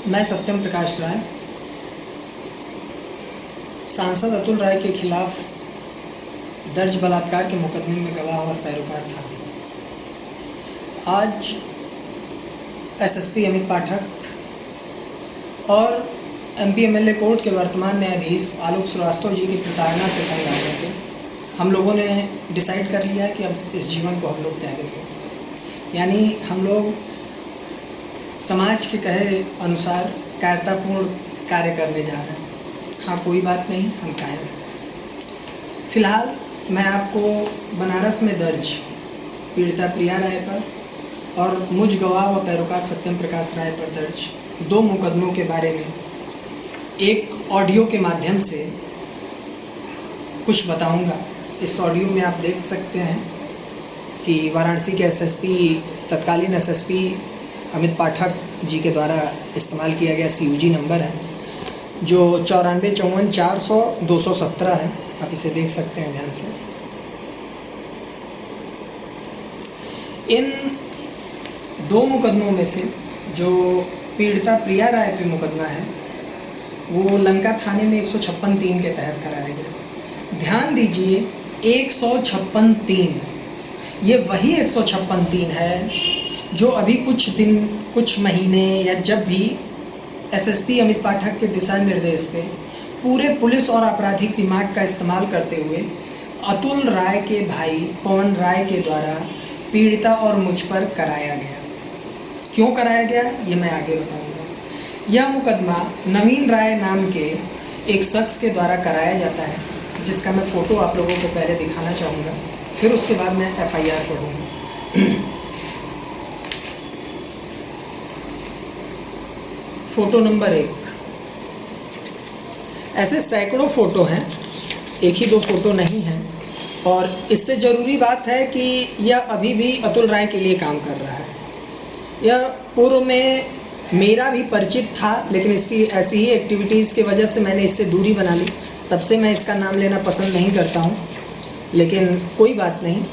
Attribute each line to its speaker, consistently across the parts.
Speaker 1: मैं सत्यम प्रकाश राय सांसद अतुल राय के खिलाफ दर्ज बलात्कार के मुकदमे में गवाह और पैरोकार था। आज एसएसपी अमित पाठक और एमपी एमएलए कोर्ट के वर्तमान न्यायाधीश आलोक श्रीवास्तव जी की प्रताड़ना से तंग आ गए थे। हम लोगों ने डिसाइड कर लिया कि अब इस जीवन को हम लोग त्यागेंगे, यानी हम लोग समाज के कहे अनुसार कायरतापूर्ण कार्य करने जा रहे हैं। हाँ, कोई बात नहीं, हम कायम हैं। फिलहाल मैं आपको बनारस में दर्ज पीड़िता प्रिया राय पर और मुझ गवाह व पैरोकार सत्यम प्रकाश राय पर दर्ज 2 मुकदमों के बारे में एक ऑडियो के माध्यम से कुछ बताऊंगा। इस ऑडियो में आप देख सकते हैं कि वाराणसी के तत्कालीन एसएसपी अमित पाठक जी के द्वारा इस्तेमाल किया गया CUG नंबर है, जो 945400-217 है। आप इसे देख सकते हैं ध्यान से। इन 2 मुकदमों में से जो पीड़िता प्रिया राय पे मुकदमा है वो लंका थाने में 156(3) के तहत कराया गया। ध्यान दीजिए, 156(3) ये वही 156(3) है जो अभी कुछ दिन, कुछ महीने या जब भी एसएसपी अमित पाठक के दिशा निर्देश पे पूरे पुलिस और आपराधिक दिमाग का इस्तेमाल करते हुए अतुल राय के भाई पवन राय के द्वारा पीड़िता और मुझ पर कराया गया। क्यों कराया गया ये मैं आगे बताऊंगा। यह मुकदमा नवीन राय नाम के एक शख्स के द्वारा कराया जाता है, जिसका मैं फ़ोटो आप लोगों को पहले दिखाना चाहूँगा, फिर उसके बाद मैं FIR पढ़ूँगा। Photo number 1। ऐसे सैकड़ों फ़ोटो हैं, एक ही 2 फ़ोटो नहीं हैं। और इससे ज़रूरी बात है कि यह अभी भी अतुल राय के लिए काम कर रहा है। यह पूर्व में मेरा भी परिचित था, लेकिन इसकी ऐसी ही एक्टिविटीज़ की वजह से मैंने इससे दूरी बना ली। तब से मैं इसका नाम लेना पसंद नहीं करता हूँ, लेकिन कोई बात नहीं।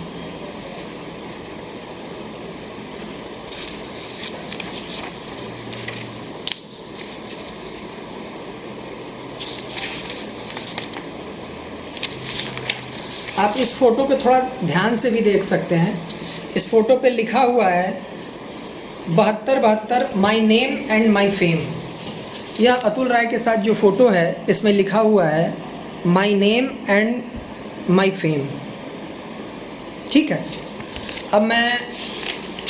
Speaker 1: आप इस फोटो पे थोड़ा ध्यान से भी देख सकते हैं। इस फोटो पे लिखा हुआ है 7272 my name and my fame. यह अतुल राय के साथ जो फ़ोटो है इसमें लिखा हुआ है my name and my fame. ठीक है, अब मैं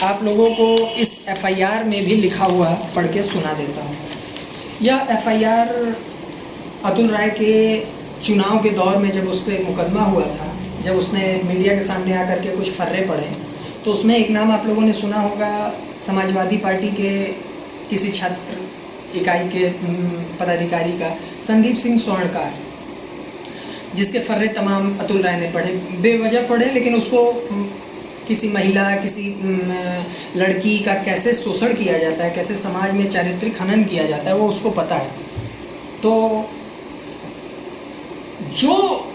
Speaker 1: आप लोगों को इस FIR में भी लिखा हुआ पढ़ के सुना देता हूँ। यह FIR अतुल राय के चुनाव के दौर में जब उस पर मुकदमा हुआ था, जब उसने मीडिया के सामने आकर के कुछ फर्रे पड़े, तो उसमें एक नाम आप लोगों ने सुना होगा, समाजवादी पार्टी के किसी छात्र इकाई के पदाधिकारी का, संदीप सिंह स्वर्णकार, जिसके फर्रे तमाम अतुल राय ने पढ़े। बेवजह पढ़े, लेकिन उसको किसी महिला, किसी लड़की का कैसे शोषण किया जाता है, कैसे समाज में चारित्रिक हनन किया जाता है, वो उसको पता है। तो जो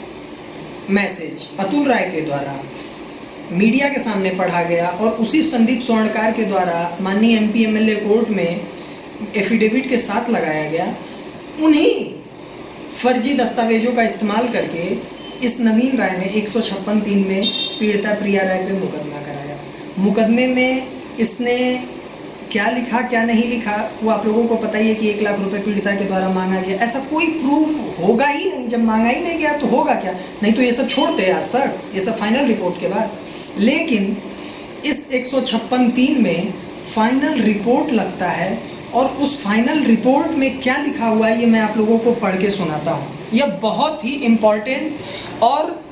Speaker 1: मैसेज अतुल राय के द्वारा मीडिया के सामने पढ़ा गया और उसी संदीप स्वर्णकार के द्वारा माननीय MP MLA कोर्ट में एफिडेविट के साथ लगाया गया, उन्हीं फर्जी दस्तावेजों का इस्तेमाल करके इस नवीन राय ने 156(3) में पीड़िता प्रिया राय पे मुकदमा कराया। मुकदमे में इसने क्या लिखा क्या नहीं लिखा वो आप लोगों को पता ही है कि 1 लाख रुपए पीड़िता के द्वारा मांगा गया। ऐसा कोई प्रूफ होगा ही नहीं। जब मांगा ही नहीं गया तो होगा क्या? नहीं तो ये सब छोड़ते हैं आज तक, ये सब फाइनल रिपोर्ट के बाद। लेकिन इस 156(3) में फाइनल रिपोर्ट लगता है, और उस फाइनल रिपोर्ट में क्या लिखा हुआ है ये मैं आप लोगों को पढ़ के सुनाता हूँ। यह बहुत ही इम्पॉर्टेंट, और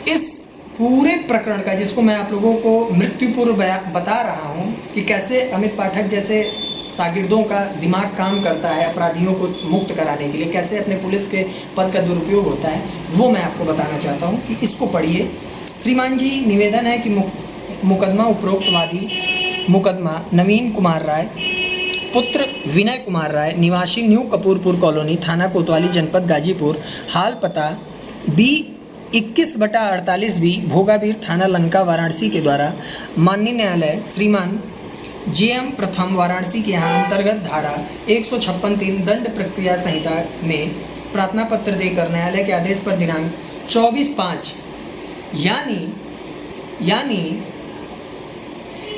Speaker 1: इस पूरे प्रकरण का, जिसको मैं आप लोगों को मृत्यु पूर्व बता रहा हूँ कि कैसे अमित पाठक जैसे शागिर्दों का दिमाग काम करता है अपराधियों को मुक्त कराने के लिए, कैसे अपने पुलिस के पद का दुरुपयोग होता है, वो मैं आपको बताना चाहता हूँ कि इसको पढ़िए। श्रीमान जी, निवेदन है कि मुकदमा उपरोक्तवादी मुकदमा नवीन कुमार राय पुत्र विनय कुमार राय, निवासी न्यू कपूरपुर कॉलोनी, थाना कोतवाली, जनपद गाजीपुर, हाल पता B21/48B, भोगावीर थाना लंका, वाराणसी के द्वारा माननीय न्यायालय श्रीमान जेएम प्रथम वाराणसी के यहाँ अंतर्गत धारा 156(3) दंड प्रक्रिया संहिता में प्रार्थना पत्र देकर न्यायालय के आदेश पर दिनांक 24/5 यानी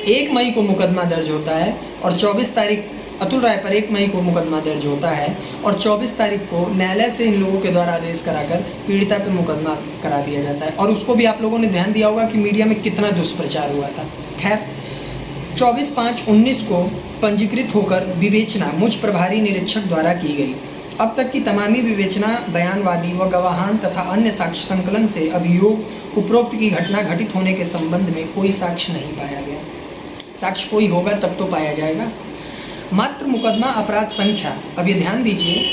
Speaker 1: 1 मई को मुकदमा दर्ज होता है और 24 तारीख अतुल राय पर 1 मई को मुकदमा दर्ज होता है और 24 तारीख को न्यायालय से इन लोगों के द्वारा आदेश कराकर पीड़िता पे मुकदमा करा दिया जाता है। और उसको भी आप लोगों ने ध्यान दिया होगा कि मीडिया में कितना दुष्प्रचार हुआ था। खैर 24/5/19 को पंजीकृत होकर विवेचना मुझ प्रभारी निरीक्षक द्वारा की गई। अब तक की तमामी विवेचना बयानवादी व गवाहान तथा अन्य साक्ष्य संकलन से अभियोग उपरोक्त की घटना घटित होने के संबंध में कोई साक्ष्य नहीं पाया गया। साक्ष्य कोई होगा तब तो पाया जाएगा। मात्र मुकदमा अपराध संख्या, अब ये ध्यान दीजिए,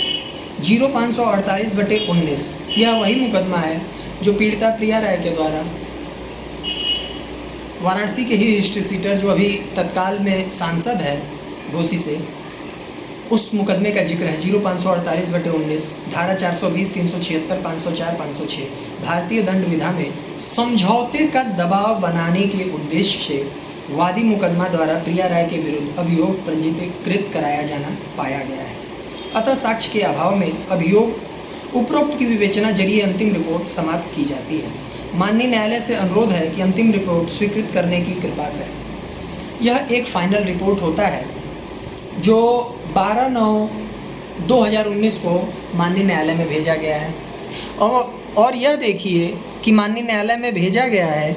Speaker 1: 0548/19 यह वही मुकदमा है जो पीड़िता प्रिया राय के द्वारा वाराणसी के ही हिस्ट्री सीटर जो अभी तत्काल में सांसद है घोसी से, उस मुकदमे का जिक्र है। 0548/19 धारा 420, 376, 504, 506 भारतीय दंड विधा में समझौते का दबाव बनाने के उद्देश्य से वादी मुकदमा द्वारा प्रिया राय के विरुद्ध अभियोग पंजीकृत कराया जाना पाया गया है। अतः साक्ष्य के अभाव में अभियोग उपरोक्त की विवेचना जरिए अंतिम रिपोर्ट समाप्त की जाती है। माननीय न्यायालय से अनुरोध है कि अंतिम रिपोर्ट स्वीकृत करने की कृपा करें। यह एक फाइनल रिपोर्ट होता है जो 12/9/2019 को माननीय न्यायालय में भेजा गया है। और यह देखिए कि माननीय न्यायालय में भेजा गया है,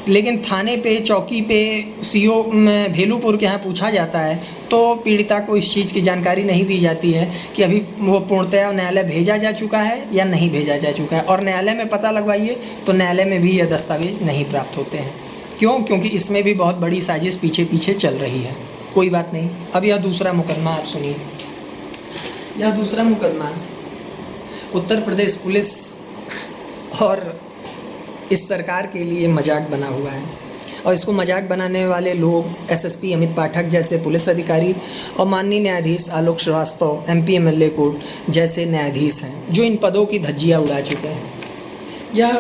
Speaker 1: लेकिन थाने पे, चौकी पे, सीओ भेलूपुर के यहाँ पूछा जाता है तो पीड़िता को इस चीज़ की जानकारी नहीं दी जाती है कि अभी वो पूर्णतया न्यायालय भेजा जा चुका है या नहीं भेजा जा चुका है। और न्यायालय में पता लगवाइए तो न्यायालय में भी यह दस्तावेज नहीं प्राप्त होते हैं। क्यों? क्योंकि इसमें भी बहुत बड़ी साजिश पीछे पीछे चल रही है। कोई बात नहीं। अब यह दूसरा मुकदमा आप सुनिए। यह दूसरा मुकदमा उत्तर प्रदेश पुलिस और इस सरकार के लिए मजाक बना हुआ है और इसको मजाक बनाने वाले लोग एसएसपी अमित पाठक जैसे पुलिस अधिकारी और माननीय न्यायाधीश आलोक श्रीवास्तव एमपी एमएलए कोर्ट जैसे न्यायाधीश हैं जो इन पदों की धज्जियां उड़ा चुके हैं। यह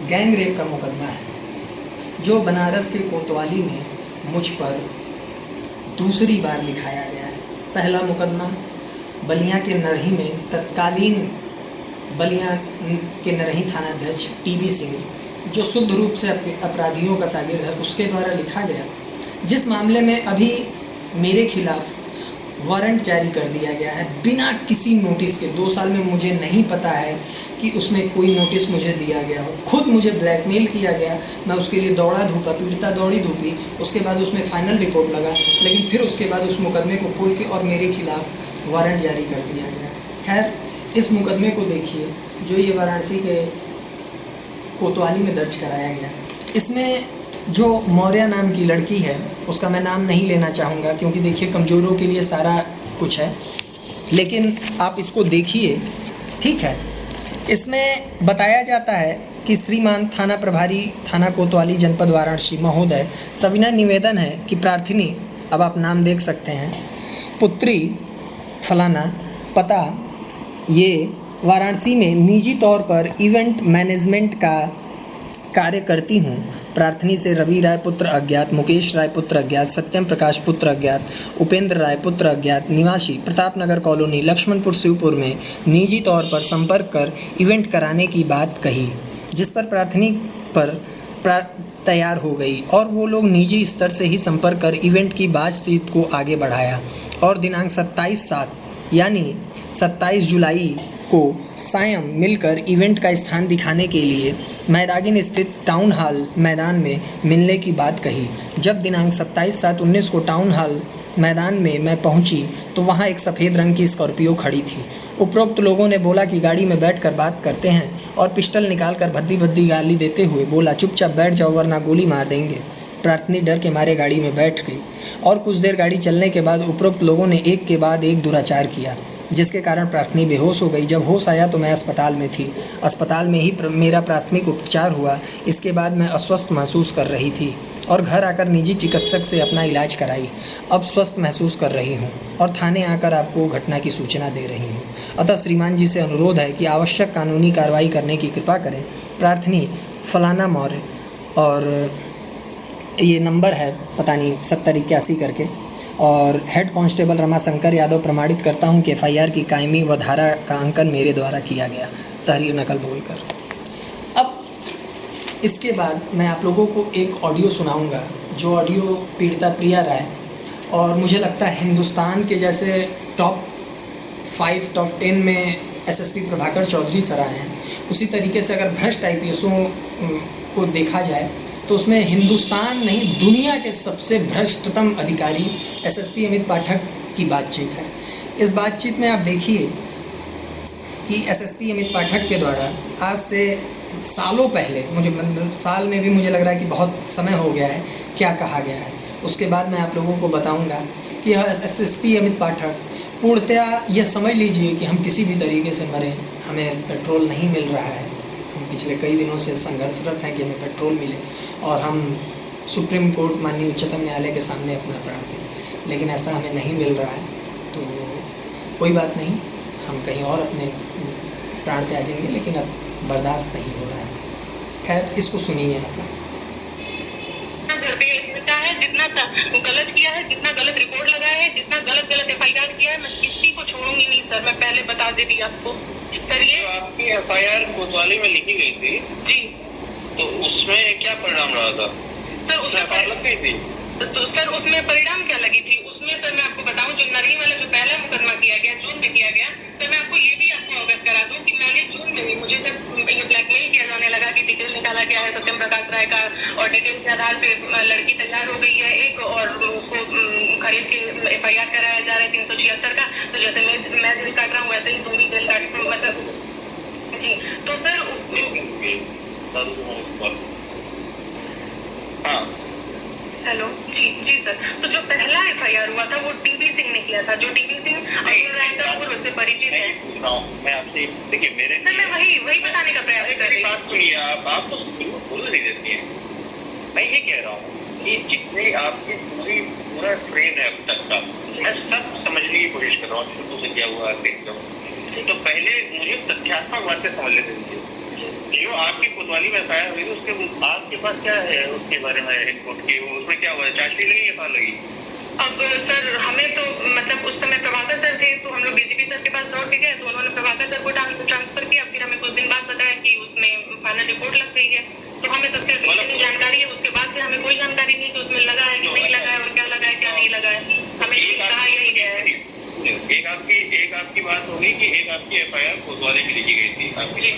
Speaker 1: गैंग रेप का मुकदमा है जो बनारस के कोतवाली में मुझ पर दूसरी बार लिखाया गया है। पहला मुकदमा बलिया के नरही में तत्कालीन बलिया के नरही थानाध्यक्ष टीबी सिंह, जो शुद्ध रूप से अपराधियों का शागिर्द है, उसके द्वारा लिखा गया, जिस मामले में अभी मेरे खिलाफ वारंट जारी कर दिया गया है बिना किसी नोटिस के। 2 साल में मुझे नहीं पता है कि उसमें कोई नोटिस मुझे दिया गया हो। खुद मुझे ब्लैकमेल किया गया, मैं उसके लिए दौड़ा धूपा, पीड़िता दौड़ी धूपी, उसके बाद उसमें फाइनल रिपोर्ट लगा, लेकिन फिर उसके बाद उस मुकदमे को खोल के और मेरे खिलाफ वारंट जारी कर दिया गया। खैर, इस मुकदमे को देखिए जो ये वाराणसी के कोतवाली में दर्ज कराया गया। इसमें जो मौर्य नाम की लड़की है उसका मैं नाम नहीं लेना चाहूँगा क्योंकि देखिए कमज़ोरों के लिए सारा कुछ है, लेकिन आप इसको देखिए, ठीक है। इसमें बताया जाता है कि श्रीमान थाना प्रभारी थाना कोतवाली जनपद वाराणसी महोदय, सविनय निवेदन है कि प्रार्थिनी, अब आप नाम देख सकते हैं, पुत्री फलाना, पता ये वाराणसी में निजी तौर पर इवेंट मैनेजमेंट का कार्य करती हूँ। प्रार्थनी से रवि राय पुत्र अज्ञात, मुकेश राय पुत्र अज्ञात, सत्यम प्रकाश पुत्र अज्ञात, उपेंद्र राय पुत्र अज्ञात, निवासी प्रतापनगर कॉलोनी लक्ष्मणपुर शिवपुर में निजी तौर पर संपर्क कर इवेंट कराने की बात कही, जिस पर प्रार्थनी पर तैयार हो गई और वो लोग निजी स्तर से ही संपर्क कर इवेंट की बातचीत को आगे बढ़ाया और दिनांक 27/7 यानी 27 जुलाई को सायं मिलकर इवेंट का स्थान दिखाने के लिए मैदागिन स्थित टाउन हॉल मैदान में मिलने की बात कही। जब दिनांक 27/7/19 को टाउन हॉल मैदान में मैं पहुंची तो वहां एक सफ़ेद रंग की स्कॉर्पियो खड़ी थी। उपरोक्त लोगों ने बोला कि गाड़ी में बैठकर बात करते हैं और पिस्टल निकालकर भद्दी भद्दी गाली देते हुए बोला, चुपचाप बैठ जाओ वरना गोली मार देंगे। प्रार्थनी डर के मारे गाड़ी में बैठ गई और कुछ देर गाड़ी चलने के बाद उपरोक्त लोगों ने एक के बाद एक दुराचार किया, जिसके कारण प्रार्थनी बेहोश हो गई। जब होश आया तो मैं अस्पताल में थी। अस्पताल में ही मेरा प्राथमिक उपचार हुआ। इसके बाद मैं अस्वस्थ महसूस कर रही थी और घर आकर निजी चिकित्सक से अपना इलाज कराई। अब स्वस्थ महसूस कर रही हूँ और थाने आकर आपको घटना की सूचना दे रही हूँ। अतः श्रीमान जी से अनुरोध है कि आवश्यक कानूनी कार्रवाई करने की कृपा करें। प्रार्थनी फलाना मौर्य और ये नंबर है पता नहीं 7081 करके, और हेड कांस्टेबल रमाशंकर यादव प्रमाणित करता हूँ कि एफआईआर की कायमी व धारा का अंकन मेरे द्वारा किया गया, तहरीर नकल बोलकर। अब इसके बाद मैं आप लोगों को एक ऑडियो सुनाऊंगा, जो ऑडियो पीड़िता प्रिया राय, और मुझे लगता है हिंदुस्तान के जैसे टॉप 5 टॉप 10 में एसएसपी प्रभाकर चौधरी सर आए हैं, उसी तरीके से अगर भ्रष्ट आईपीएसों को देखा जाए तो उसमें हिंदुस्तान नहीं दुनिया के सबसे भ्रष्टतम अधिकारी एसएसपी अमित पाठक की बातचीत है। इस बातचीत में आप देखिए कि एसएसपी अमित पाठक के द्वारा आज से सालों पहले, मुझे साल में भी मुझे लग रहा है कि बहुत समय हो गया है, क्या कहा गया है। उसके बाद मैं आप लोगों को बताऊंगा कि एसएसपी अमित पाठक पूर्णतया यह समझ लीजिए कि हम किसी भी तरीके से मरें, हमें पेट्रोल नहीं मिल रहा है, हम पिछले कई दिनों से संघर्षरत हैं कि हमें पेट्रोल मिले, और हम सुप्रीम कोर्ट माननीय उच्चतम न्यायालय के सामने अपना प्राण दें, लेकिन ऐसा हमें नहीं मिल रहा है। तो कोई बात नहीं, हम कहीं और अपने प्राण त्यागेंगे, लेकिन अब बर्दाश्त नहीं हो रहा है। खैर, इसको सुनिए आप।
Speaker 2: जितना गलत किया है, जितना गलत रिपोर्ट लगाया है, जितना गलत एफआईआर किया है, मैं किसी को छोड़ूंगी नहीं सर, मैं पहले बता दे दी आपको। सर ये
Speaker 3: आपकी एफआईआर कोतवाली में लिखी गई थी
Speaker 2: जी,
Speaker 3: तो उसमें क्या परिणाम रहा था?
Speaker 2: सर उसमें
Speaker 3: लग गई थी
Speaker 2: तो सर उसमें परिणाम क्या लगी थी? उसमें सर मैं आपको बताऊं, जो नरही वाला जो पहला मुकदमा किया गया, जून में किया गया, तो मैं आपको ये भी आपको अवगत करा दूं कि मैंने जून में भी, मुझे जब ये ब्लैकमेल किया जाने लगा कि डिटेल निकाला गया है सत्यम प्रकाश राय का, और डिटेल के आधार पे लड़की तैयार हो गई है एक, और उसको खरीद के एफआईआर कराया जा रहा है 376 का, तो जैसे मैं जेल काट रहा हूँ वैसे ही तुम भी जेल काट, मतलब जी। तो सर
Speaker 3: हाँ
Speaker 2: हेलो जी सर, तो जो पहला एफआईआर हुआ था वो टीबी सिंह ने किया था, जो टीबी सिंह अब्दुल राय से परिचित है।
Speaker 3: मैं आपसे देखिए, मेरे
Speaker 2: सर मैं वही बताने का प्रयास कर रही हूँ।
Speaker 3: बात सुनिए, आप तो बोल नहीं देती हैं। मैं ये कह रहा हूँ कि जितने आपकी पूरा ट्रेन है अब तक का, मैं सब समझने की कोशिश कर रहा हूँ, शुरू से क्या हुआ देखता हूँ। तो पहले मुझे तथ्यात्मक बातें समझ लेते दीजिए। जो आपकी कोतवाली में एफआईआर हुई, उसके आपके पास क्या है उसके बारे में रिपोर्ट की? उसमें क्या हुआ? चार्जशीट लगी या कहाँ लगी?
Speaker 2: अब सर हमें तो मतलब उस समय प्रभाकर सर थे, तो हम लोग डीजीपी सर के पास दौड़ के गए, तो उन्होंने प्रभाकर सर को ट्रांसफर किया, फिर हमें कुछ दिन बाद बताया कि उसमें फाइनल रिपोर्ट लग गई है। तो हमें तो सिर्फ इतनी जानकारी है, उसके बाद से हमें कोई जानकारी नहीं कि उसमें लगा है कि नहीं लगा है, और क्या लगा है क्या नहीं लगा है, हमें कहा यही गया है।
Speaker 3: एक आपकी बात होगी कि एक आपकी एफआईआर कोतवाली में लिखी गई थी आपकी।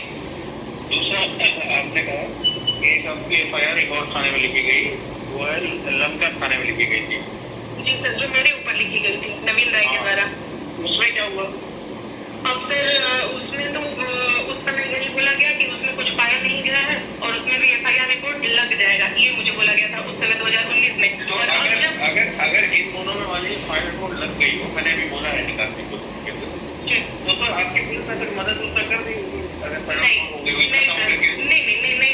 Speaker 3: दूसरा आपने कहा कि एक आपकी एफआईआर एक और थाने में लिखी गई, वो है लंका थाने में लिखी गई थी।
Speaker 2: जी सर, जो मेरे ऊपर लिखी गई थी नवीन राय के द्वारा।
Speaker 3: उसमें क्या हुआ?
Speaker 2: अब फिर उसमें तो उस समय यही बोला गया कि उसमें कुछ पाया नहीं गया है, और उसमें भी एफआईआर रिपोर्ट लग जाएगा, ये मुझे बोला गया था उस समय 2019 में।
Speaker 3: तो अगर इन दोनों में वाली फाइल रिपोर्ट लग गई हो, मैंने अभी बोला है निकालने को, तो सर आपकी पुलिस ने फिर मदद उसका कर दी?
Speaker 2: नहीं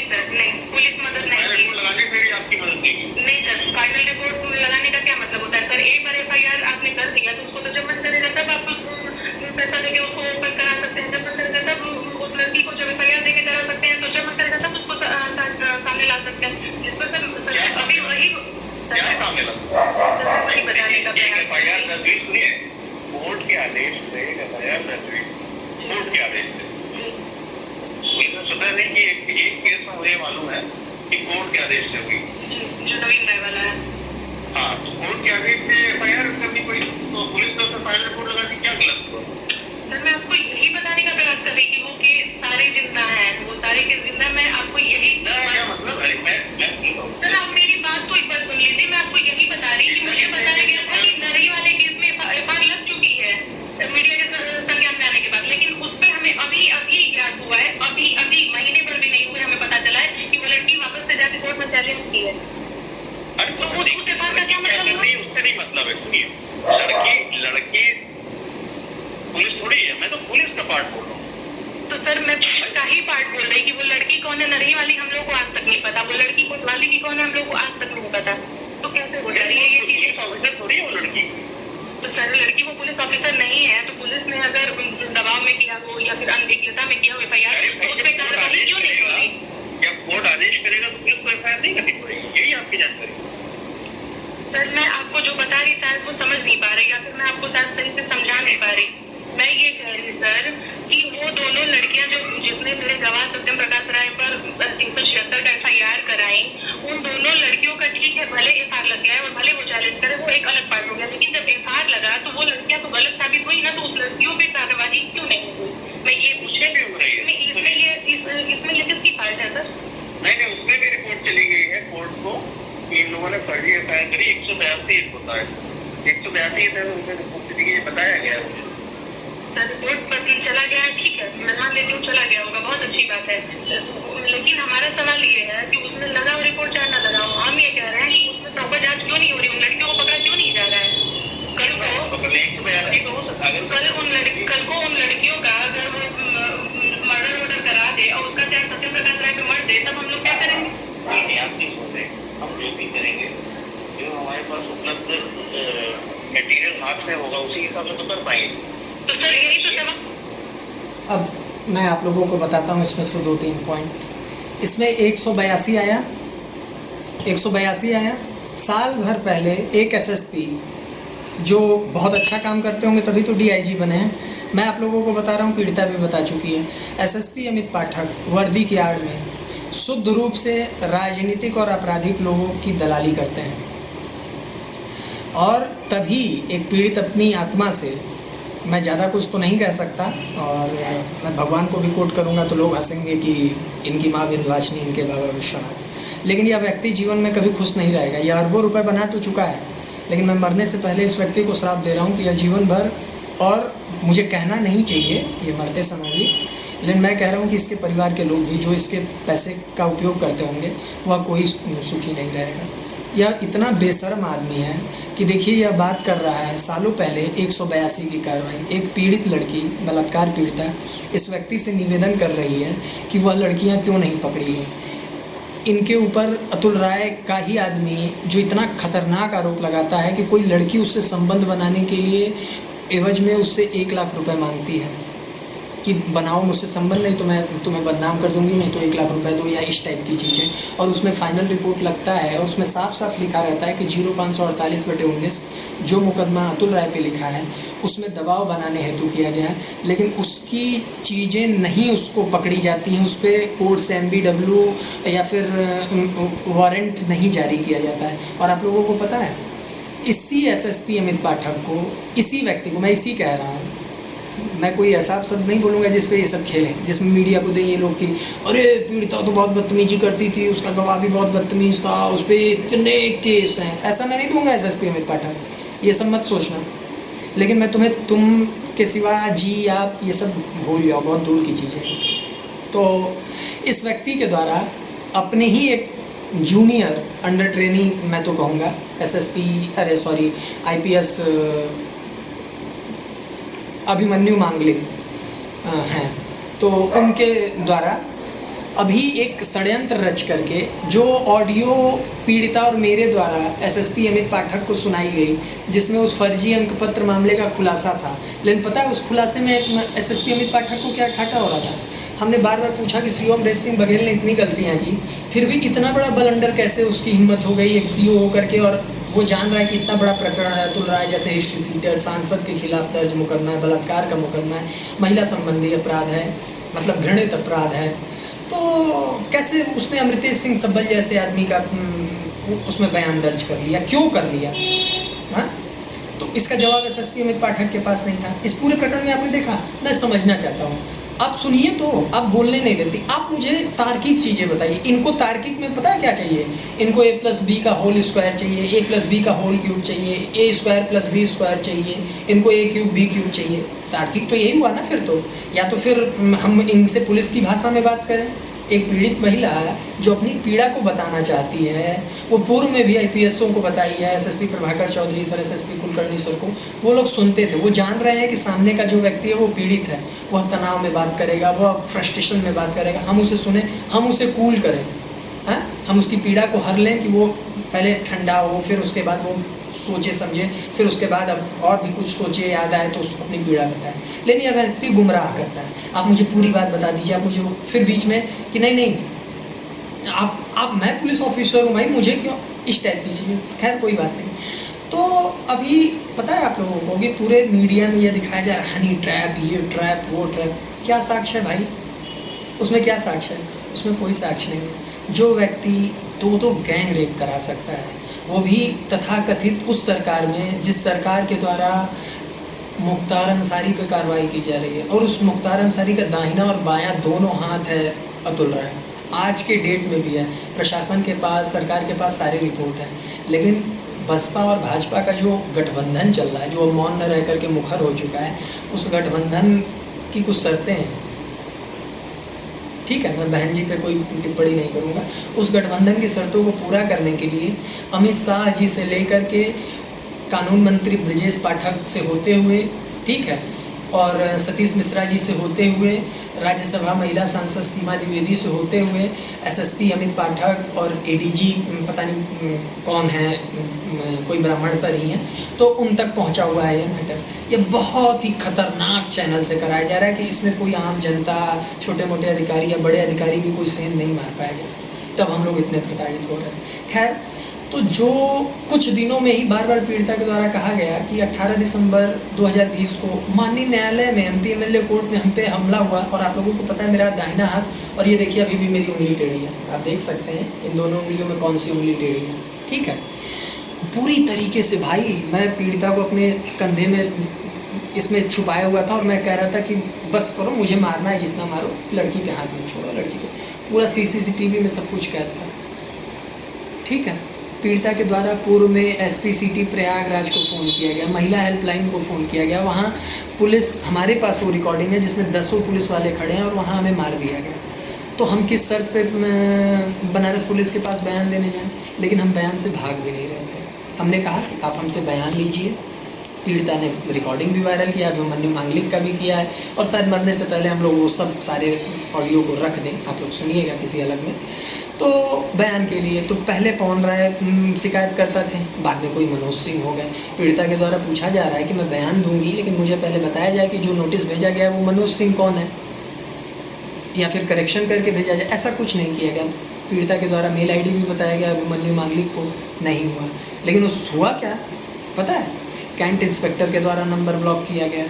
Speaker 2: सर, पुलिस मदद नहीं की।
Speaker 3: लगाने से भी आपकी मदद नहीं की?
Speaker 2: नहीं सर, फाइनल रिपोर्ट लगाने का क्या मतलब होता है सर? एक बार एफआईआर आपने कर दिया तो उसको तो जब मन करेगा तब आप पैसा देके उसको ओपन करा सकते हैं, जब मन करेगा तब उस लड़की को जब एफआईआर देके करा सकते हैं, तो जब मन करेगा तब उसको सामने ला सकते हैं। जिस पर सर अभी वही
Speaker 3: सामने ला
Speaker 2: वही बताने का प्रयास।
Speaker 3: एफआईआर दर्ज हुई, सुनिए, कोर्ट के आदेश से एफआईआर दर्ज हुई, कोर्ट के आदेश से। सुना नहीं कि एक केस में मुझे मालूम है कि कोर्ट के आदेश से हुई,
Speaker 2: जो नवीन राय वाला है।
Speaker 3: हाँ, तो कोर्ट के आदेश से एफआईआर करनी पड़ी, तो पुलिस ने उससे फाइनल रिपोर्ट लगा दी, क्या गलत हुआ?
Speaker 2: सर मैं आपको यही बताने का प्रयास कर रही कि वो केस सारे जिंदा हैं, वो सारे केस जिंदा। मैं आपको यही
Speaker 3: क्या मतलब? अरे मैं
Speaker 2: सर आप मेरी बात तो एक बार सुन लीजिए, मैं आपको यही बता रही कि मुझे बताया गया था कि नरही वाले केस में एफआईआर लग चुकी है मीडिया के संज्ञान में आने के बाद, लेकिन उस पर हमें अभी ज्ञात हुआ है, अभी महीने भर भी नहीं हुए हमें पता चला है कि वो लड़की वापस से जाके कोर्ट में चैलेंज की है।
Speaker 3: अरे तो
Speaker 2: उस एफआईआर का क्या मतलब
Speaker 3: नहीं, उससे नहीं मतलब है। सुनिए, लड़की पुलिस थोड़ी है, मैं तो पुलिस का पार्ट बोल रहा हूँ।
Speaker 2: तो सर मैं पुलिस का ही पार्ट बोल रही कि वो लड़की कौन है नरही वाली हम लोग को आज तक नहीं पता, वो लड़की कोतवाली की कौन है हम लोग को आज तक नहीं पता। तो कैसे हो जा रही है ये चीजें?
Speaker 3: ऑफिसर थोड़ी है वो लड़की।
Speaker 2: तो सर लड़की वो पुलिस ऑफिसर नहीं है, तो पुलिस ने अगर दबाव में किया हो या फिर अनभिज्ञता में किया हो एफआईआर, तो उस पर कार्रवाई क्यों नहीं हो रही?
Speaker 3: जब कोर्ट आदेश करेगा तो पुलिस को एफआईआर नहीं करनी पड़ेगी, यही आपकी जानकारी?
Speaker 2: सर मैं आपको जो बता रही शायद वो समझ नहीं पा रही, या फिर मैं आपको शायद सही से समझा नहीं पा रही। मैं ये कह रही सर कि वो दोनों लड़कियां जो जिसने मेरे गवाह सत्यम प्रकाश राय पर 376 का FIR कराई, उन दोनों लड़कियों का ठीक है, भले FIR लग गया है और भले वो चैलेंज करे, वो एक अलग बात हो गया, लेकिन जब FIR लगा तो वो लड़कियां तो गलत साबित हुई ना, तो उस लड़कियों पे कार्रवाई क्यों नहीं हुई? मैं ये पूछने
Speaker 3: क्यों हो रही है?
Speaker 2: इसमें ये किसकी फाल्ट है सर?
Speaker 3: नहीं, उसमें भी रिपोर्ट चली गई है कोर्ट को कि इन लोगों ने फर्जी FIR करी। 182 होता है, 182 है, उसमें रिपोर्ट चली गई, बताया गया है।
Speaker 2: सर रिपोर्ट पर चला गया है, ठीक है, मैं मान लेती हूँ चला गया होगा, बहुत अच्छी बात है, लेकिन हमारा सवाल ये है कि उसमें लगाओ रिपोर्ट चाहे ना लगाओ, हम ये कह रहे हैं कि उसमें प्रॉपर जांच क्यों नहीं हो रही, उन लड़कियों को पकड़ा क्यों नहीं जा रहा है? कल को उन लड़कियों का अगर वो मर्डर करा दे और उसका चाहे सत्यम प्रकाश राय पे मर दे, तब हम लोग क्या करेंगे?
Speaker 3: नहीं, आप नहीं सुन रहे, हम जो भी करेंगे, जो हमारे पास उपलब्ध मटेरियल हाथ में होगा उसी हिसाब से तो कर पाएंगे।
Speaker 2: तो सर यही तो जवाब।
Speaker 1: अब मैं आप लोगों को बताता हूँ इसमें से 2-3 पॉइंट। इसमें 182 आया, 182 आया। साल भर पहले एक SSP जो बहुत अच्छा काम करते होंगे तभी तो DIG बने हैं, मैं आप लोगों को बता रहा हूँ, पीड़िता भी बता चुकी है, SSP अमित पाठक वर्दी की आड़ में शुद्ध रूप से राजनीतिक और आपराधिक लोगों की दलाली करते हैं। और तभी एक पीड़ित अपनी आत्मा से, मैं ज़्यादा कुछ तो नहीं कह सकता और मैं भगवान को भी कोट करूँगा तो लोग हंसेंगे कि इनकी माँ विंध्यवासिनी, इनके बाबा विश्वनाथ, लेकिन यह व्यक्ति जीवन में कभी खुश नहीं रहेगा। यह अरबों रुपए बना तो चुका है, लेकिन मैं मरने से पहले इस व्यक्ति को श्राप दे रहा हूँ कि यह जीवन भर, और मुझे कहना नहीं चाहिए ये मरते समय भी, लेकिन मैं कह रहा हूँ कि इसके परिवार के लोग भी जो इसके पैसे का उपयोग करते होंगे वह कोई सुखी नहीं रहेगा। यह इतना बेशर्म आदमी है कि देखिए यह बात कर रहा है सालों पहले 182 की कार्रवाई, एक पीड़ित लड़की, बलात्कार पीड़िता इस व्यक्ति से निवेदन कर रही है कि वह लड़कियां क्यों नहीं पकड़ी गई। इनके ऊपर अतुल राय का ही आदमी जो इतना खतरनाक आरोप लगाता है कि कोई लड़की उससे संबंध बनाने के लिए एवज में उससे 1 लाख रुपए मांगती है कि बनाओ मुझसे संबंध, नहीं तो मैं तुम्हें बदनाम कर दूंगी, नहीं तो 1 लाख रुपए दो, या इस टाइप की चीज़ें। और उसमें फाइनल रिपोर्ट लगता है और उसमें साफ साफ लिखा रहता है कि 0548/19 जो मुकदमा अतुल राय पे लिखा है उसमें दबाव बनाने हेतु किया गया है, लेकिन उसकी चीज़ें नहीं उसको पकड़ी जाती हैं, उस पर कोर्ट से NBW या फिर वारंट नहीं जारी किया जाता है। और आप लोगों को पता है इसी SSP अमित पाठक को, इसी व्यक्ति को, मैं इसी कह रहा हूँ, मैं कोई ऐसा शब्द नहीं बोलूँगा जिस पे ये सब खेलें, जिसमें मीडिया को दें ये लोग कि अरे पीड़िता तो बहुत बदतमीजी करती थी, उसका गवाह भी बहुत बदतमीज था, उस पर इतने केस हैं, ऐसा मैं नहीं दूंगा SSP अमित पाठक, ये सब मत सोचना। लेकिन मैं तुम्हें, तुम के सिवा जी आप ये सब भूल जाओ, बहुत दूर की चीज़ें। तो इस व्यक्ति के द्वारा अपने ही एक जूनियर अंडर ट्रेनिंग, मैं तो कहूँगा IPS अभिमन्यु मांगलिक हैं, तो उनके द्वारा अभी एक षड्यंत्र रच करके जो ऑडियो पीड़िता और मेरे द्वारा SSP अमित पाठक को सुनाई गई, जिसमें उस फर्जी अंकपत्र मामले का खुलासा था, लेकिन पता है उस खुलासे में SSP अमित पाठक को क्या घाटा हो रहा था? हमने बार बार पूछा कि CO अमरेश सिंह बघेल ने इतनी गलतियां की, फिर भी इतना बड़ा बलंडर कैसे उसकी हिम्मत हो गई एक CO होकर के, और वो जान रहा है कि इतना बड़ा प्रकरण है, अतुल राय जैसे हिस्ट्री सीटर सांसद के खिलाफ दर्ज मुकदमा है, बलात्कार का मुकदमा है, महिला संबंधी अपराध है, मतलब घृणित अपराध है, तो कैसे उसने अमृतेश सिंह सब्बल जैसे आदमी का उसमें बयान दर्ज कर लिया, क्यों कर लिया? हाँ, तो इसका जवाब SSP अमित पाठक के पास नहीं था। इस पूरे प्रकरण में आपने देखा, मैं समझना चाहता हूँ, आप सुनिए तो, आप बोलने नहीं देती, आप मुझे तार्किक चीज़ें बताइए। इनको तार्किक में पता है क्या चाहिए? इनको A+B का होल स्क्वायर चाहिए, A+B का होल क्यूब चाहिए, A²+B² चाहिए, इनको A³ B³ चाहिए। तार्किक तो यही हुआ ना फिर तो। या तो फिर हम इनसे पुलिस की भाषा में बात करें। एक पीड़ित महिला जो अपनी पीड़ा को बताना चाहती है, वो पूर्व में भी IPSओं को बताई है, SSP Prabhakar Chaudhary sir, SSP Kulkarni sir को, वो लोग सुनते थे, वो जान रहे हैं कि सामने का जो व्यक्ति है वो पीड़ित है, वह तनाव में बात करेगा, वह फ्रस्ट्रेशन में बात करेगा, हम उसे सुने, हम उसे कूल करें, हाँ, हम उसकी पीड़ा को हर लें कि वो पहले ठंडा हो, फिर उसके बाद वो सोचे समझे, फिर उसके बाद अब और भी कुछ सोचे, याद आए तो उसको अपनी पीड़ा बताए। लेकिन यह व्यक्ति गुमराह करता है, आप मुझे पूरी बात बता दीजिए, आप मुझे फिर बीच में कि नहीं आप मैं पुलिस ऑफिसर हूँ भाई, मुझे क्यों इस टाइप की चीज़ें, खैर कोई बात नहीं। अभी पता है आप लोगों को कि पूरे मीडिया में ये दिखाया जा रहा है हनी ट्रैप, ये ट्रैप, वो ट्रैप। क्या साक्ष्य है भाई? उसमें क्या साक्ष्य है? उसमें कोई साक्ष्य नहीं है। जो व्यक्ति दो गैंग रेप करा सकता है, वो भी तथाकथित उस सरकार में जिस सरकार के द्वारा मुख्तार अंसारी पे कार्रवाई की जा रही है, और उस मुख्तार अंसारी का दाहिना और बायां दोनों हाथ है अतुल राय। आज के डेट में भी है, प्रशासन के पास, सरकार के पास सारी रिपोर्ट है। लेकिन बसपा और भाजपा का जो गठबंधन चल रहा है, जो मौन न रह करके मुखर हो चुका है, उस गठबंधन की कुछ शर्तें हैं। ठीक है, मैं बहन जी पे कोई टिप्पणी नहीं करूँगा। उस गठबंधन की शर्तों को पूरा करने के लिए अमित शाह जी से लेकर के कानून मंत्री ब्रजेश पाठक से होते हुए, ठीक है, और सतीश मिश्रा जी से होते हुए, राज्यसभा महिला सांसद सीमा द्विवेदी से होते हुए, एसएसपी अमित पाठक और एडीजी पता नहीं कौन है, कोई ब्राह्मण सा नहीं है, तो उन तक पहुंचा हुआ है यह मैटर। ये बहुत ही खतरनाक चैनल से कराया जा रहा है कि इसमें कोई आम जनता, छोटे मोटे अधिकारी या बड़े अधिकारी भी कोई सेंध नहीं मार पाएगा। तब हम लोग इतने प्रताड़ित हो रहे हैं। खैर, तो जो कुछ दिनों में ही बार बार पीड़िता के द्वारा कहा गया कि 18 दिसंबर 2020 को माननीय न्यायालय में एमपी एमएलए कोर्ट में हम पे हमला हुआ, और आप लोगों को पता है मेरा दाहिना हाथ, और ये देखिए अभी भी मेरी उंगली टेढ़ी है, आप देख सकते हैं इन दोनों उंगलियों में कौन सी उंगली टेढ़ी है। ठीक है, पूरी तरीके से भाई मैं पीड़िता को अपने कंधे में इसमें छुपाया हुआ था, और मैं कह रहा था कि बस करो, मुझे मारना है जितना मारो, लड़की के हाथ में छोड़ो, लड़की को। पूरा सीसीटीवी में सब कुछ कैद था। ठीक है, पीड़िता के द्वारा पूर्व में एसपी सिटी प्रयागराज को फ़ोन किया गया, महिला हेल्पलाइन को फ़ोन किया गया, वहाँ पुलिस, हमारे पास वो रिकॉर्डिंग है जिसमें 10 पुलिस वाले खड़े हैं, और वहाँ हमें मार दिया गया। तो हम किस शर्त पे बनारस पुलिस के पास बयान देने जाएं? लेकिन हम बयान से भाग भी नहीं रहे थे। हमने कहा कि आप हमसे बयान लीजिए। पीड़िता ने रिकॉर्डिंग भी वायरल किया, अभिमन्यु मांगलिक का भी किया है, और शायद मरने से पहले हम लोग वो सब सारे ऑडियो को रख दें, आप लोग सुनिएगा किसी अलग में। तो बयान के लिए तो पहले पवन राय शिकायत करता थे, बाद में कोई मनोज सिंह हो गए। पीड़िता के द्वारा पूछा जा रहा है कि मैं बयान दूंगी, लेकिन मुझे पहले बताया जाए कि जो नोटिस भेजा गया वो मनोज सिंह कौन है, या फिर करेक्शन करके भेजा जाए। ऐसा कुछ नहीं किया गया। पीड़िता के द्वारा मेल आईडी भी बताया गया अभिमन्यु मांगलिक को, नहीं हुआ। लेकिन उस हुआ क्या पता है? कैंट इंस्पेक्टर के द्वारा नंबर ब्लॉक किया गया।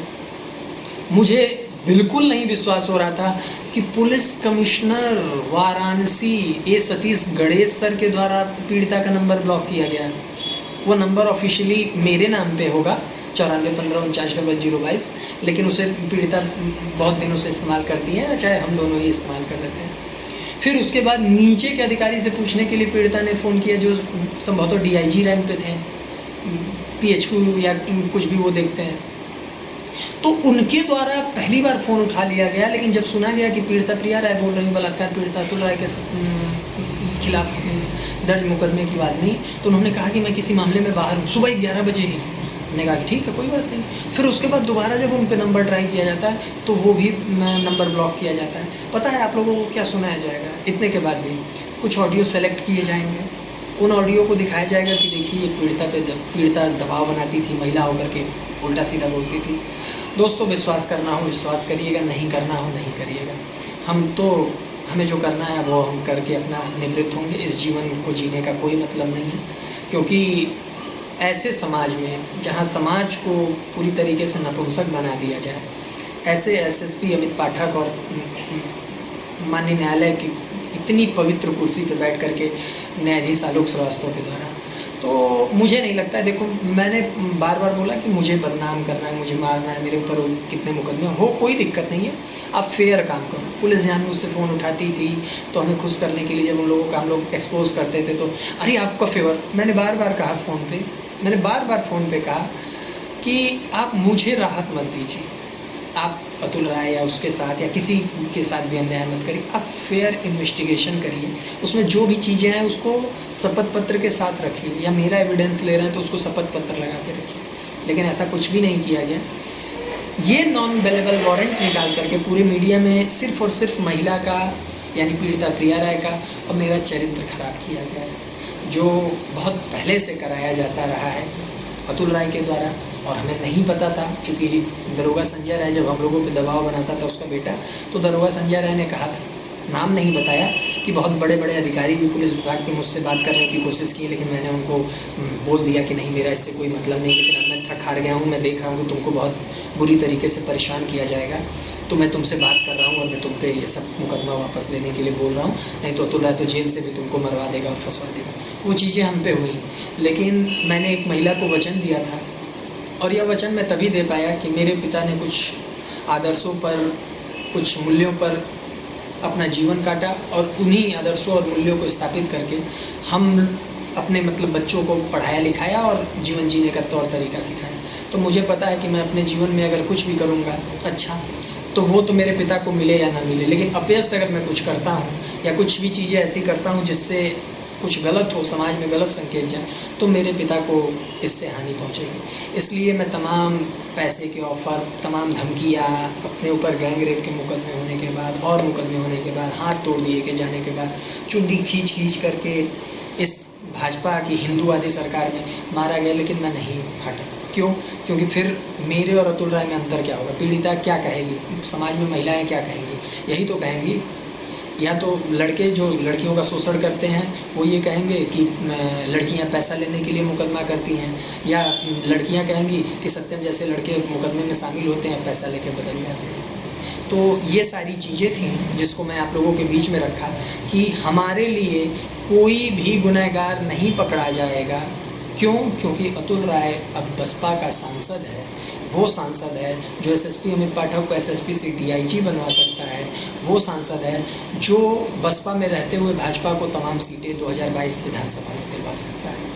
Speaker 1: मुझे बिल्कुल नहीं विश्वास हो रहा था कि पुलिस कमिश्नर वाराणसी ए सतीश गणेश सर के द्वारा पीड़िता का नंबर ब्लॉक किया गया। वो नंबर ऑफिशियली मेरे नाम पे होगा 9415490022, लेकिन उसे पीड़िता बहुत दिनों से इस्तेमाल करती है, चाहे हम दोनों ही इस्तेमाल कर लेते हैं। फिर उसके बाद नीचे के अधिकारी से पूछने के लिए पीड़िता ने फ़ोन किया, जो संभवतः DIG रैंक पे थे, PHQ या कुछ भी वो देखते हैं, तो उनके द्वारा पहली बार फ़ोन उठा लिया गया। लेकिन जब सुना गया कि पीड़िता प्रिया राय बोल रही, बलात्कार पीड़िता अतुल राय के खिलाफ दर्ज मुकदमे की बात नहीं, तो उन्होंने कहा कि मैं किसी मामले में बाहर हूँ, सुबह 11 बजे ही। हमने कहा कि ठीक है, कोई बात नहीं। फिर उसके बाद दोबारा जब उन पर नंबर ट्राई किया जाता है तो वो भी नंबर ब्लॉक किया जाता है। पता है आप लोगों को क्या सुनाया जाएगा? इतने के बाद भी कुछ ऑडियो सेलेक्ट किए जाएंगे, उन ऑडियो को दिखाया जाएगा कि देखिए पीड़िता दबाव बनाती थी, महिला होकर के उल्टा सीधा बोलती थी। दोस्तों, विश्वास करना हो विश्वास करिएगा, नहीं करना हो नहीं करिएगा। हमें जो करना है वो हम करके अपना निवृत्त होंगे। इस जीवन को जीने का कोई मतलब नहीं है, क्योंकि ऐसे समाज में जहाँ समाज को पूरी तरीके से नपुंसक बना दिया जाए, ऐसे SSP अमित पाठक और माननीय न्यायालय की इतनी पवित्र कुर्सी पर बैठ करके न्यायाधीश आलोक श्रीवास्तव के द्वारा, तो मुझे नहीं लगता है। देखो, मैंने बार बार बोला कि मुझे बदनाम करना है, मुझे मारना है, मेरे ऊपर कितने मुकदमे हो, कोई दिक्कत नहीं है, आप फेयर काम करो। पुलिस जान मुझसे फ़ोन उठाती थी तो हमें खुश करने के लिए, जब उन लोगों का हम लोग एक्सपोज करते थे तो अरे आपका फेवर। मैंने बार बार कहा फ़ोन पे कहा कि आप मुझे राहत मत दीजिए, आप अतुल राय या उसके साथ या किसी के साथ भी अन्याय मत करिए, आप फेयर इन्वेस्टिगेशन करिए, उसमें जो भी चीज़ें हैं उसको शपथ पत्र के साथ रखिए, या मेरा एविडेंस ले रहे हैं तो उसको शपथ पत्र लगा के रखिए। लेकिन ऐसा कुछ भी नहीं किया गया। ये नॉन बेलेबल वारंट निकाल करके पूरे मीडिया में सिर्फ और सिर्फ महिला का, यानी पीड़िता प्रिया राय का और मेरा चरित्र खराब किया गया है, जो बहुत पहले से कराया जाता रहा है अतुल राय के द्वारा, और हमें नहीं पता था। चूँकि दरोगा संजय राय जब हम लोगों पे दबाव बनाता था उसका बेटा, तो दरोगा संजय राय ने कहा था नाम नहीं बताया कि बहुत बड़े बड़े अधिकारी भी पुलिस विभाग के मुझसे बात करने की कोशिश की, लेकिन मैंने उनको बोल दिया कि नहीं, मेरा इससे कोई मतलब नहीं। लेकिन अब मैं थक हार गया हूँ, मैं देख रहा हूँ कि तुमको बहुत बुरी तरीके से परेशान किया जाएगा, तो मैं तुमसे बात कर रहा हूँ और मैं तुम पे ये सब मुकदमा वापस लेने के लिए बोल रहा हूँ, नहीं तो अतुल राय तो जेल से भी तुमको मरवा देगा और फंसवा देगा। वो चीज़ें हम पे हुई, लेकिन मैंने एक महिला को वचन दिया था, और यह वचन मैं तभी दे पाया कि मेरे पिता ने कुछ आदर्शों पर, कुछ मूल्यों पर अपना जीवन काटा, और उन्हीं आदर्शों और मूल्यों को स्थापित करके हम अपने मतलब बच्चों को पढ़ाया लिखाया और जीवन जीने का तौर तरीका सिखाया। तो मुझे पता है कि मैं अपने जीवन में अगर कुछ भी करूँगा अच्छा, तो वो तो मेरे पिता को मिले या ना मिले, लेकिन अपयश अगर मैं कुछ करता हूँ या कुछ भी चीज़ें ऐसी करता हूँ जिससे कुछ गलत हो, समाज में गलत संकेत जाए, तो मेरे पिता को इससे हानि पहुंचेगी। इसलिए मैं तमाम पैसे के ऑफ़र, तमाम धमकियाँ, अपने ऊपर गैंग रेप के मुकदमे होने के बाद और मुकदमे होने के बाद, हाथ तोड़ दिए के जाने के बाद, चुंडी खींच करके इस भाजपा की हिंदूवादी सरकार में मारा गया, लेकिन मैं नहीं हटा। क्यों? क्योंकि फिर मेरे और अतुल राय में अंतर क्या होगा? पीड़िता क्या कहेगी, समाज में महिलाएँ क्या कहेंगी? यही तो कहेंगी, या तो लड़के जो लड़कियों का शोषण करते हैं वो ये कहेंगे कि लड़कियां पैसा लेने के लिए मुकदमा करती हैं, या लड़कियां कहेंगी कि सत्यम जैसे लड़के मुकदमे में शामिल होते हैं, पैसा लेके बदल जाते हैं। तो ये सारी चीज़ें थी जिसको मैं आप लोगों के बीच में रखा कि हमारे लिए कोई भी गुनहगार नहीं पकड़ा जाएगा। क्यों? क्योंकि अतुल राय अब बसपा का सांसद है, वो सांसद है जो एसएसपी अमित पाठक को एसएसपी से डीआईजी बनवा सकता है, वो सांसद है जो बसपा में रहते हुए भाजपा को तमाम सीटें 2022 विधानसभा में दिलवा सकता है।